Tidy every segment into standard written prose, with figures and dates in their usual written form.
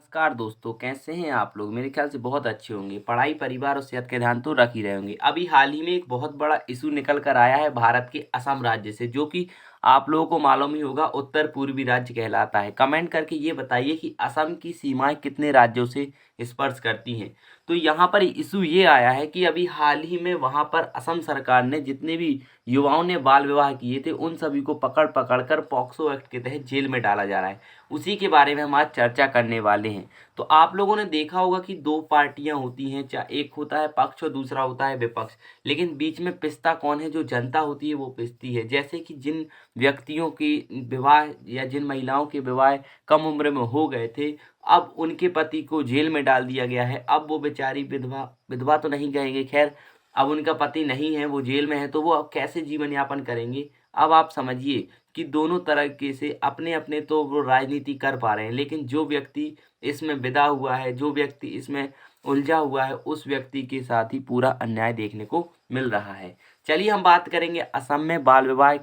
नमस्कार दोस्तों, कैसे हैं आप लोग। मेरे ख्याल से बहुत अच्छे होंगे। पढ़ाई, परिवार और सेहत का ध्यान तो रख ही रहे होंगे। अभी हाल ही में एक बहुत बड़ा इशू निकल कर आया है भारत के असम राज्य से, जो कि आप लोगों को मालूम ही होगा उत्तर पूर्वी राज्य कहलाता है। कमेंट करके ये बताइए कि असम की सीमाएं कितने राज्यों से स्पर्श करती हैं। तो यहाँ पर इशू ये आया है कि अभी हाल ही में वहाँ पर असम सरकार ने जितने भी युवाओं ने बाल विवाह किए थे उन सभी को पकड़ पकड़ कर पॉक्सो एक्ट के तहत जेल में डाला जा रहा है। उसी के बारे में हम आज चर्चा करने वाले हैं। तो आप लोगों ने देखा होगा कि दो पार्टियां होती हैं, चाहे एक होता है पक्ष और दूसरा होता है विपक्ष, लेकिन बीच में पिसता कौन है? जो जनता होती है वो पिसती है। जैसे कि जिन व्यक्तियों की विवाह या जिन महिलाओं के विवाह कम उम्र में हो गए थे, अब उनके पति को जेल में डाल दिया गया है। अब वो बेचारी विधवा विधवा तो नहीं कहेंगे, खैर अब उनका पति नहीं है, वो जेल में है, तो वो अब कैसे जीवन यापन करेंगे। अब आप समझिए कि दोनों तरीके से अपने अपने तो वो राजनीति कर पा रहे हैं, लेकिन जो व्यक्ति इसमें विदा हुआ है, जो व्यक्ति इसमें उलझा हुआ है, उस व्यक्ति के साथ ही पूरा अन्याय देखने को मिल रहा है। चलिए हम बात करेंगे असम में बाल विवाह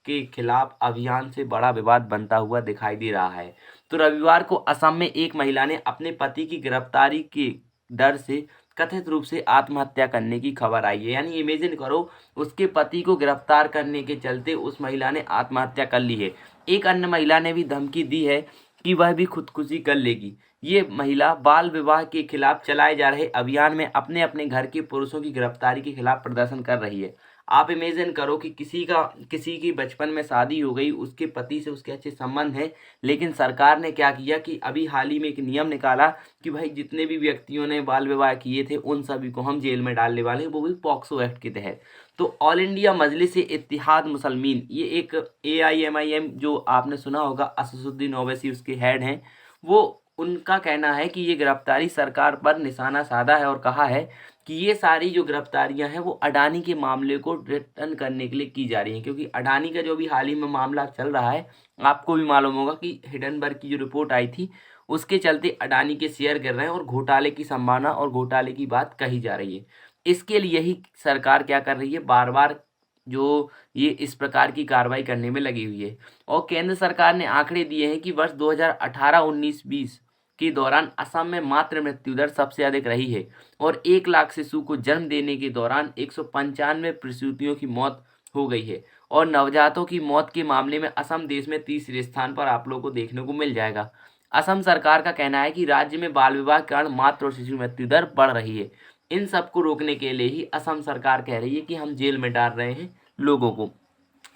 के खिलाफ अभियान से बड़ा विवाद बनता हुआ दिखाई दे रहा है। तो रविवार को असम में एक महिला ने अपने पति की गिरफ्तारी के डर से कथित रूप से आत्महत्या करने की खबर आई है। यानी इमेजिन करो, उसके पति को गिरफ्तार करने के चलते उस महिला ने आत्महत्या कर ली है। एक अन्य महिला ने भी धमकी दी है कि वह भी खुदकुशी कर लेगी। ये महिला बाल विवाह के खिलाफ चलाए जा रहे अभियान में अपने अपने घर के पुरुषों की गिरफ्तारी के खिलाफ प्रदर्शन कर रही है। आप इमेजिन करो कि किसी की बचपन में शादी हो गई, उसके पति से उसके अच्छे संबंध हैं, लेकिन सरकार ने क्या किया कि अभी हाल ही में एक नियम निकाला कि भाई जितने भी व्यक्तियों ने बाल विवाह किए थे उन सभी को हम जेल में डालने वाले हैं, वो भी पॉक्सो एक्ट के तहत। तो ऑल इंडिया मजलिस इत्तेहाद मुसलमीन, ये एक AIMIM जो आपने सुना होगा, असदुद्दीन ओवैसी उसके हेड हैं, वो उनका कहना है कि ये गिरफ्तारी सरकार पर निशाना साधा है और कहा है कि ये सारी जो गिरफ्तारियां हैं वो अडानी के मामले को रिटर्न करने के लिए की जा रही हैं। क्योंकि अडानी का जो भी हाल ही में मामला चल रहा है, आपको भी मालूम होगा कि हिडनबर्ग की जो रिपोर्ट आई थी उसके चलते अडानी के शेयर गिर रहे हैं और घोटाले की संभावना और घोटाले की बात कही जा रही है। इसके लिए ही सरकार क्या कर रही है, बार बार जो ये इस प्रकार की कार्रवाई करने में लगी हुई है। और केंद्र सरकार ने आंकड़े दिए हैं कि वर्ष 2018-19-20 के दौरान असम में मातृ मृत्यु दर सबसे अधिक रही है और 1 लाख शिशु को जन्म देने के दौरान 195 प्रसूतियों की मौत हो गई है। और नवजातों की मौत के मामले में असम देश में तीसरे स्थान पर आप लोगों को देखने को मिल जाएगा। असम सरकार का कहना है कि राज्य में बाल विवाह के कारण मातृ और शिशु मृत्यु दर बढ़ रही है। इन सबको रोकने के लिए ही असम सरकार कह रही है कि हम जेल में डाल रहे हैं लोगों को।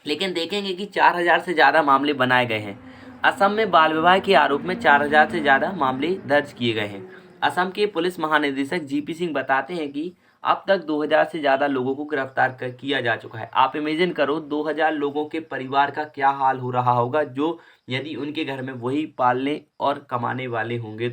लेकिन देखेंगे कि 4000 से ज़्यादा मामले बनाए गए हैं। असम में बाल विवाह के आरोप में 4000 से ज़्यादा मामले दर्ज किए गए हैं। असम के पुलिस महानिदेशक GP सिंह बताते हैं कि अब तक 2000 से ज़्यादा लोगों को गिरफ्तार किया जा चुका है। आप इमेजिन करो 2000 लोगों के परिवार का क्या हाल हो रहा होगा, जो यदि उनके घर में वही पालने और कमाने वाले होंगे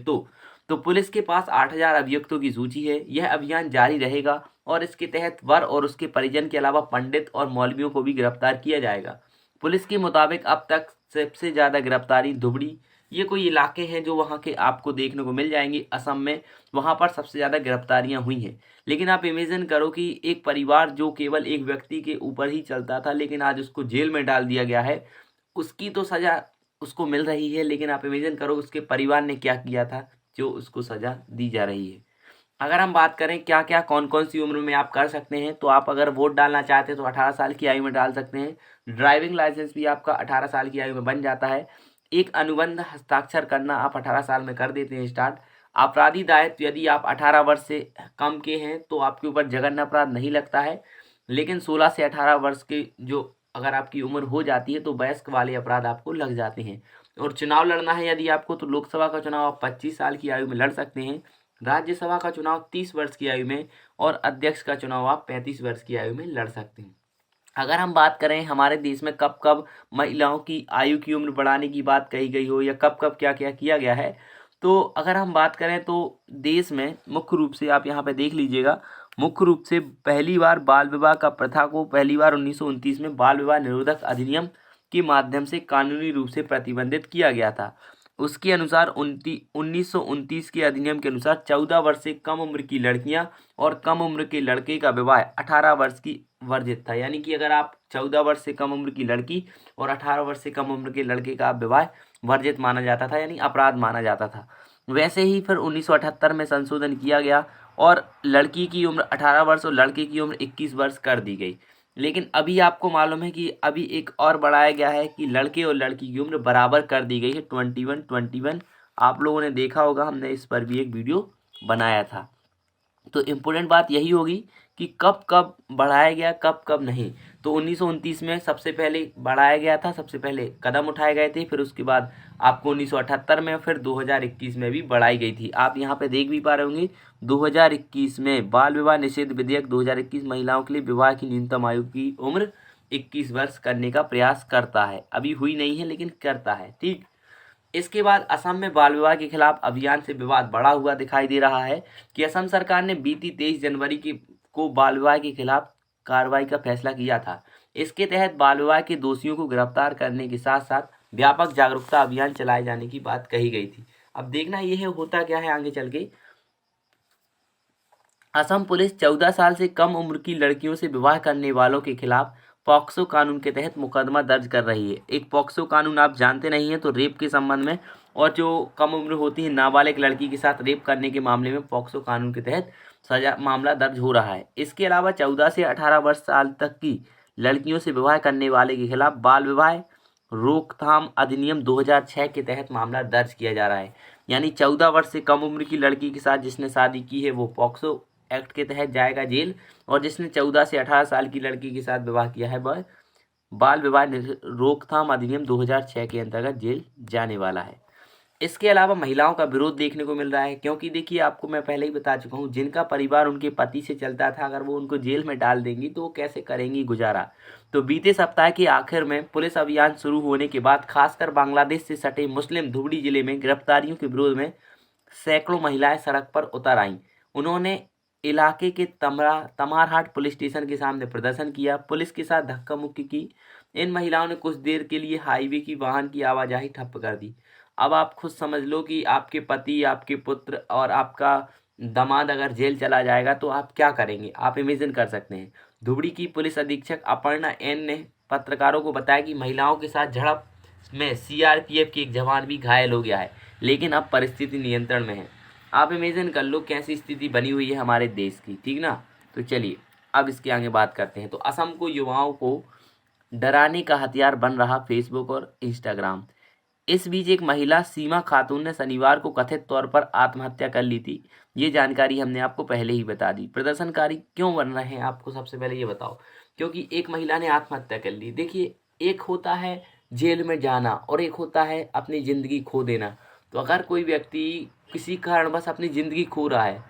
तो पुलिस के पास 8000 अभियुक्तों की सूची है। यह अभियान जारी रहेगा और इसके तहत वर और उसके परिजन के अलावा पंडित और मौलवियों को भी गिरफ्तार किया जाएगा। पुलिस के मुताबिक अब तक सबसे ज़्यादा गिरफ्तारी धुबड़ी, ये कोई इलाके हैं जो वहाँ के आपको देखने को मिल जाएंगे असम में, वहाँ पर सबसे ज़्यादा गिरफ्तारियाँ हुई हैं। लेकिन आप इमेजिन करो कि एक परिवार जो केवल एक व्यक्ति के ऊपर ही चलता था, लेकिन आज उसको जेल में डाल दिया गया है। उसकी तो सज़ा उसको मिल रही है, लेकिन आप इमेजिन करो उसके परिवार ने क्या किया था जो उसको सज़ा दी जा रही है। अगर हम बात करें क्या क्या कौन कौन सी उम्र में आप कर सकते हैं, तो आप अगर वोट डालना चाहते हैं तो 18 साल की आयु में डाल सकते हैं। ड्राइविंग लाइसेंस भी आपका 18 साल की आयु में बन जाता है। एक अनुबंध हस्ताक्षर करना आप 18 साल में कर देते हैं स्टार्ट। अपराधी दायित्व, यदि आप 18 वर्ष से कम के हैं तो आपके ऊपर जघन्य अपराध नहीं लगता है, लेकिन 16 से 18 वर्ष के जो अगर आपकी उम्र हो जाती है तो वयस्क वाले अपराध आपको लग जाते हैं। और चुनाव लड़ना है यदि आपको, तो लोकसभा का चुनाव आप 25 साल की आयु में लड़ सकते हैं, राज्यसभा का चुनाव 30 वर्ष की आयु में, और अध्यक्ष का चुनाव आप 35 वर्ष की आयु में लड़ सकते हैं। अगर हम बात करें हमारे देश में कब कब महिलाओं की आयु की उम्र बढ़ाने की बात कही गई हो या कब कब क्या क्या किया गया है, तो अगर हम बात करें तो देश में मुख्य रूप से आप यहाँ पे देख लीजिएगा, मुख्य रूप से पहली बार बाल विवाह का प्रथा को पहली बार 1929 में बाल विवाह निरोधक अधिनियम के माध्यम से कानूनी रूप से प्रतिबंधित किया गया था। उसके अनुसार 1929 के अधिनियम के अनुसार 14 वर्ष से कम उम्र की लड़कियां और कम उम्र के लड़के का विवाह 18 वर्ष की वर्जित था। यानी कि अगर आप 14 वर्ष से कम उम्र की लड़की और 18 वर्ष से कम उम्र के लड़के का विवाह वर्जित माना जाता था, यानी अपराध माना जाता था। वैसे ही फिर 1978 में संशोधन किया गया और लड़की की उम्र 18 वर्ष और लड़के की उम्र 21 वर्ष कर दी गई। लेकिन अभी आपको मालूम है कि अभी एक और बढ़ाया गया है कि लड़के और लड़की की उम्र बराबर कर दी गई है, 21। आप लोगों ने देखा होगा, हमने इस पर भी एक वीडियो बनाया था। तो इम्पोर्टेंट बात यही होगी कि कब कब बढ़ाया गया, कब कब नहीं। तो 1929 में सबसे पहले बढ़ाया गया था, सबसे पहले कदम उठाए गए थे, फिर उसके बाद आपको 1978 में, फिर 2021 में भी बढ़ाई गई थी। आप यहाँ पे देख भी पा रहे होंगे 2021 में बाल विवाह निषेध विधेयक 2021 महिलाओं के लिए विवाह की न्यूनतम आयु की उम्र 21 वर्ष करने का प्रयास करता है। अभी हुई नहीं है लेकिन करता है। ठीक, इसके बाद असम में बाल विवाह के खिलाफ अभियान से विवाद बढ़ा हुआ दिखाई दे रहा है कि असम सरकार ने बीती 23 जनवरी को बाल विवाह के खिलाफ कार्रवाई का फैसला किया था। इसके तहत बाल विवाह के दोषियों को गिरफ्तार करने के साथ साथ व्यापक जागरूकता अभियान चलाए जाने की बात कही गई थी। अब देखना यह होता क्या है आगे चल के। असम पुलिस 14 साल से कम उम्र की लड़कियों से विवाह करने वालों के खिलाफ पॉक्सो कानून के तहत मुकदमा दर्ज कर रही है। एक पॉक्सो कानून आप जानते नहीं हैं तो रेप के संबंध में, और जो कम उम्र होती है नाबालिग लड़की के साथ रेप करने के मामले में पॉक्सो कानून के तहत सजा मामला दर्ज हो रहा है। इसके अलावा 14 से 18 वर्ष साल तक की लड़कियों से विवाह करने वाले के खिलाफ बाल विवाह रोकथाम अधिनियम 2006 के तहत मामला दर्ज किया जा रहा है। यानी 14 वर्ष से कम उम्र की लड़की के साथ जिसने शादी की है वो पॉक्सो एक्ट के तहत जाएगा जेल, और जिसने 14 से 18 साल की लड़की के साथ विवाह किया है वह बाल विवाह रोकथाम अधिनियम 2006 के अंतर्गत जेल जाने वाला है। इसके अलावा महिलाओं का विरोध देखने को मिल रहा है, क्योंकि देखिए आपको मैं पहले ही बता चुका हूँ, जिनका परिवार उनके पति से चलता था अगर वो उनको जेल में डाल देंगी तो वो कैसे करेंगी गुजारा। तो बीते सप्ताह के आखिर में पुलिस अभियान शुरू होने के बाद खासकर बांग्लादेश से सटे मुस्लिम धुबड़ी जिले में गिरफ्तारियों के विरोध में सैकड़ों महिलाएं सड़क पर उतर आईं। उन्होंने इलाके के तमारहाट पुलिस स्टेशन के सामने प्रदर्शन किया, पुलिस के साथ धक्का मुक्की की। इन महिलाओं ने कुछ देर के लिए हाईवे की वाहन की आवाजाही ठप कर दी। अब आप खुद समझ लो कि आपके पति, आपके पुत्र और आपका दामाद अगर जेल चला जाएगा तो आप क्या करेंगे, आप इमेजिन कर सकते हैं। धुबड़ी की पुलिस अधीक्षक अपर्णा एन ने पत्रकारों को बताया कि महिलाओं के साथ झड़प में सीआरपीएफ के एक जवान भी घायल हो गया है, लेकिन अब परिस्थिति नियंत्रण में है। आप इमेजिन कर लो कैसी स्थिति बनी हुई है हमारे देश की, ठीक ना। तो चलिए अब इसके आगे बात करते हैं। तो असम को युवाओं को डराने का हथियार बन रहा फेसबुक और इंस्टाग्राम। इस बीच एक महिला सीमा खातून ने शनिवार को कथित तौर पर आत्महत्या कर ली थी। ये जानकारी हमने आपको पहले ही बता दी। प्रदर्शनकारी क्यों बन रहे हैं आपको सबसे पहले ये बताओ, क्योंकि एक महिला ने आत्महत्या कर ली। देखिए एक होता है जेल में जाना और एक होता है अपनी ज़िंदगी खो देना। तो अगर कोई व्यक्ति किसी कारणवश अपनी ज़िंदगी खो रहा है,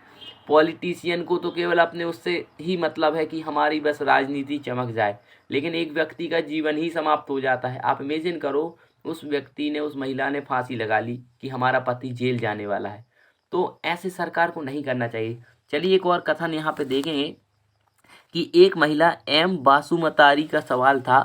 पॉलिटिशियन को तो केवल अपने उससे ही मतलब है कि हमारी बस राजनीति चमक जाए, लेकिन एक व्यक्ति का जीवन ही समाप्त हो जाता है। आप इमेजिन करो उस व्यक्ति ने, उस महिला ने फांसी लगा ली कि हमारा पति जेल जाने वाला है। तो ऐसे सरकार को नहीं करना चाहिए। चलिए एक और कथन यहाँ पे देखेंगे कि एक महिला एम बासुमतारी का सवाल था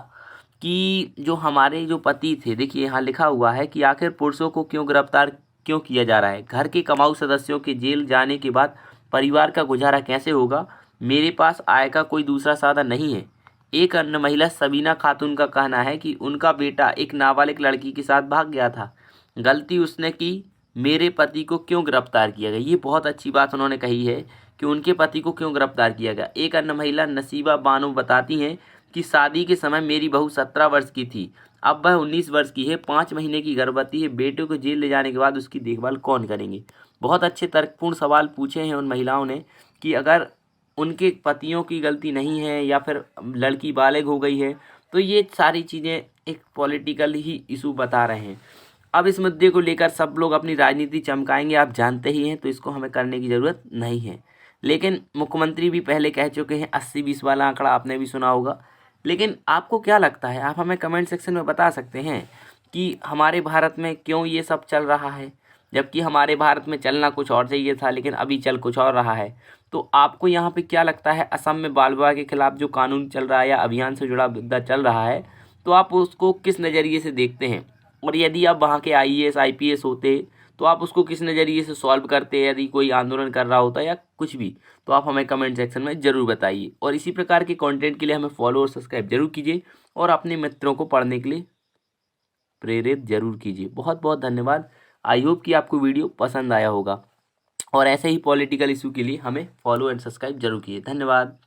कि जो हमारे जो पति थे, देखिए यहाँ लिखा हुआ है कि आखिर पुरुषों को गिरफ्तार क्यों किया जा रहा है। घर के कमाऊ सदस्यों के जेल जाने के बाद परिवार का गुजारा कैसे होगा। मेरे पास आय का कोई दूसरा साधन नहीं है। एक अन्य महिला सबीना खातून का कहना है कि उनका बेटा एक नाबालिग लड़की के साथ भाग गया था। गलती उसने की, मेरे पति को क्यों गिरफ्तार किया गया। ये बहुत अच्छी बात उन्होंने कही है कि उनके पति को क्यों गिरफ्तार किया गया। एक अन्य महिला नसीबा बानो बताती हैं कि शादी के समय मेरी बहू 17 वर्ष की थी, अब वह 19 वर्ष की है, 5 महीने की गर्भवती है। बेटे को जेल ले जाने के बाद उसकी देखभाल कौन करेंगे। बहुत अच्छे तर्कपूर्ण सवाल पूछे हैं उन महिलाओं ने कि अगर उनके पतियों की गलती नहीं है या फिर लड़की बालिग हो गई है, तो ये सारी चीज़ें एक पॉलिटिकल ही इशू बता रहे हैं। अब इस मुद्दे को लेकर सब लोग अपनी राजनीति चमकाएंगे, आप जानते ही हैं, तो इसको हमें करने की ज़रूरत नहीं है। लेकिन मुख्यमंत्री भी पहले कह चुके हैं, 80-20 वाला आंकड़ा आपने भी सुना होगा। लेकिन आपको क्या लगता है, आप हमें कमेंट सेक्शन में बता सकते हैं कि हमारे भारत में क्यों ये सब चल रहा है, जबकि हमारे भारत में चलना कुछ और चाहिए था, लेकिन अभी चल कुछ और रहा है। तो आपको यहाँ पे क्या लगता है, असम में बाल विवाह के खिलाफ जो कानून चल रहा है या अभियान से जुड़ा मुद्दा चल रहा है, तो आप उसको किस नज़रिए से देखते हैं। और यदि आप वहाँ के आईएएस आईपीएस होते तो आप उसको किस नज़रिए से सॉल्व करते, यदि कोई आंदोलन कर रहा होता या कुछ भी, तो आप हमें कमेंट सेक्शन में ज़रूर बताइए। और इसी प्रकार के कंटेंट के लिए हमें फॉलो और सब्सक्राइब जरूर कीजिए और अपने मित्रों को पढ़ने के लिए प्रेरित जरूर कीजिए। बहुत बहुत धन्यवाद। आई होप कि आपको वीडियो पसंद आया होगा और ऐसे ही पॉलिटिकल इशू के लिए हमें फॉलो एंड सब्सक्राइब जरूर कीजिए। धन्यवाद।